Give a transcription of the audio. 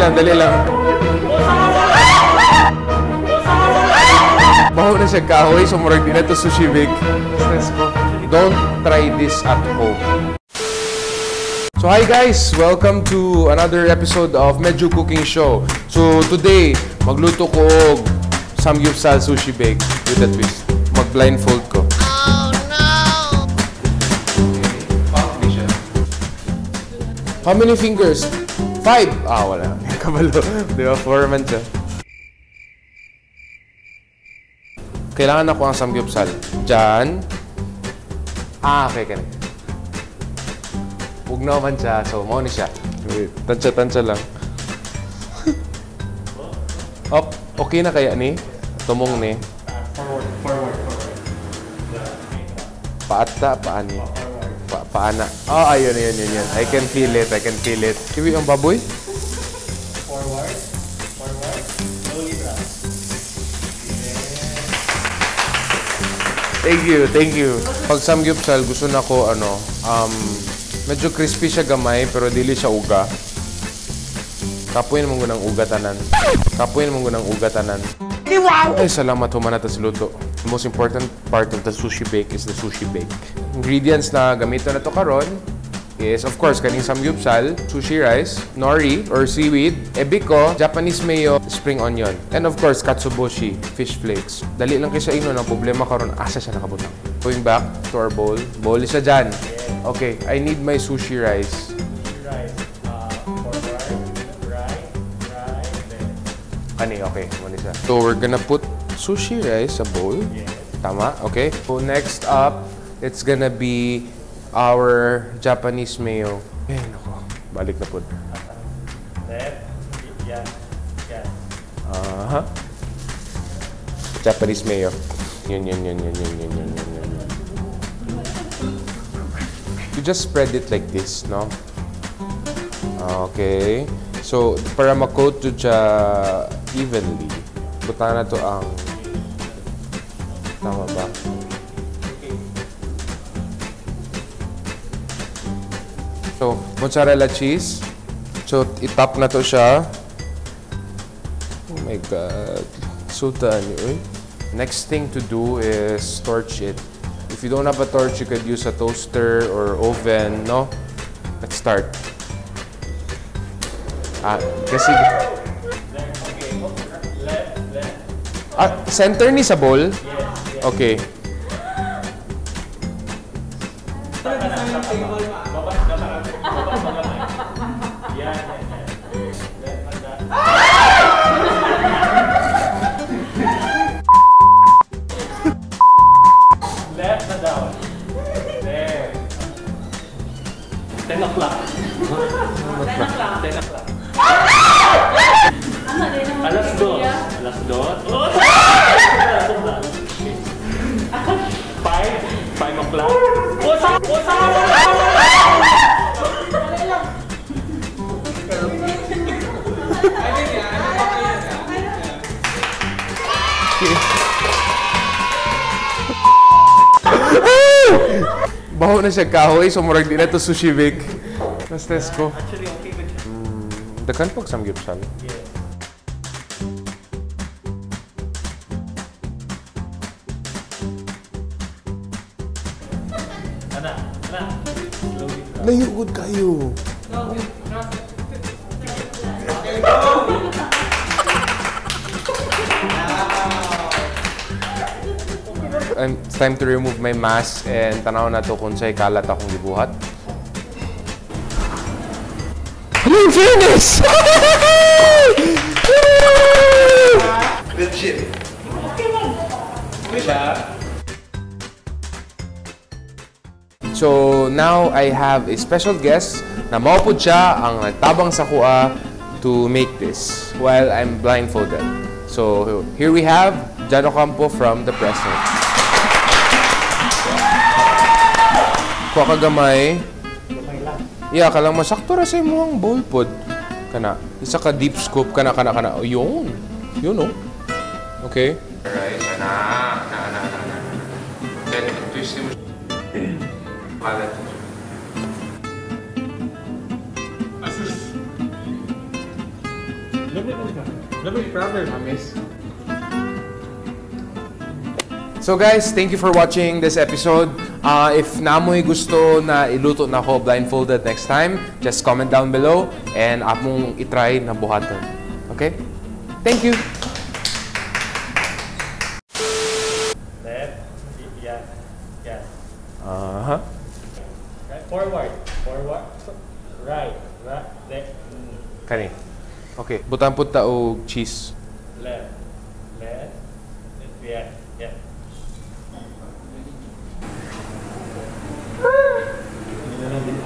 lang, dali lang. Baho na siya kahoy, so murag din na to sushi bake. Don't try this at home. So hi guys! Welcome to another episode of Medyo Cooking Show. So today, magluto ko og Samgyup style sushi bake with a twist. Mag-blindfold ko. Oh no! How many fingers? 5! Ah, wala. Kabalo. Di ba? 4 man siya. Kailangan ako ang samgyupsal. Diyan. Ah, okay ka na. Huwag naman siya. So, mauni siya. Tansya-tansya lang. Oh, okay na kaya ni? Tumong ni? Forward. Paata, paani? Paana. Oh, ayun. I can feel it. Kiwi ang baboy? Forward. Slowly drop. Thank you. Pag samgyupsal, gusto na ko, medyo crispy siya gamay, pero dili siya uga. Kapuin mo ng ugatanan. Wow! Ay, salamat humanata sa luto. The most important part of the sushi bake is the sushi bake. Ingredients na gamitin na to karon is, of course, kaning samgyupsal, sushi rice, nori or seaweed, ebiko, Japanese mayo, spring onion, and of course, katsuboshi, fish flakes. Dali lang kayo sa inyo ng problema karon, asa siya nakabutang. Going back to our bowl. Bowl is siya dyan. Okay, I need my sushi rice. Okay, muna siya. So, we're gonna put sushi rice sa bowl. Yes. Tama? Okay. So, next up, it's gonna be our Japanese mayo. Eh, nako. Balik na po. Yan. Japanese mayo. Yun. You just spread it like this, no? Okay. So, para ma-coat to siya evenly, buta na to ang... Tama ba? So, mozzarella cheese. So, itap na to siya. Oh my God. Suta niyo, eh. Next thing to do is torch it. If you don't have a torch, you could use a toaster or oven, no? Let's start. Kasi... center ni sa bowl? Yes. Okay. Left na down. There. 10 o'clock. 10 o'clock. Alas 2. 5 o'clock. Baho na siya kahoy, so murag din na to sushi bake. Nas-test ko. Actually, okay with it. Dakan pag samgyupsal. Yes. Layugod kayo. It's time to remove my mask and tanaw na to kung sa'y kalat akong gibuhat. Hello, in fairness! Good shit. Good job. So now I have a special guest na maupod siya ang nagtabang sa kuha to make this while I'm blindfolded. So here we have Jano Campo from the President. Kuha ka gamay. Yeah, kalang masakto ra sa imong bowl pod. Kana, isa ka deep scoop kana. Oh, yun. Yun, oh. Okay. Alright, na. Then twist mo. Palat. So guys, thank you for watching this episode. If namoy gusto na iluto na ko blindfolded next time, just comment down below and among itry na buhatan. Okay? Thank you! Left, yeah, yeah. Uh-huh. Right, forward, right, left, Kani. Okay, butang punta o cheese. left, yeah, yeah. Hindi na lang din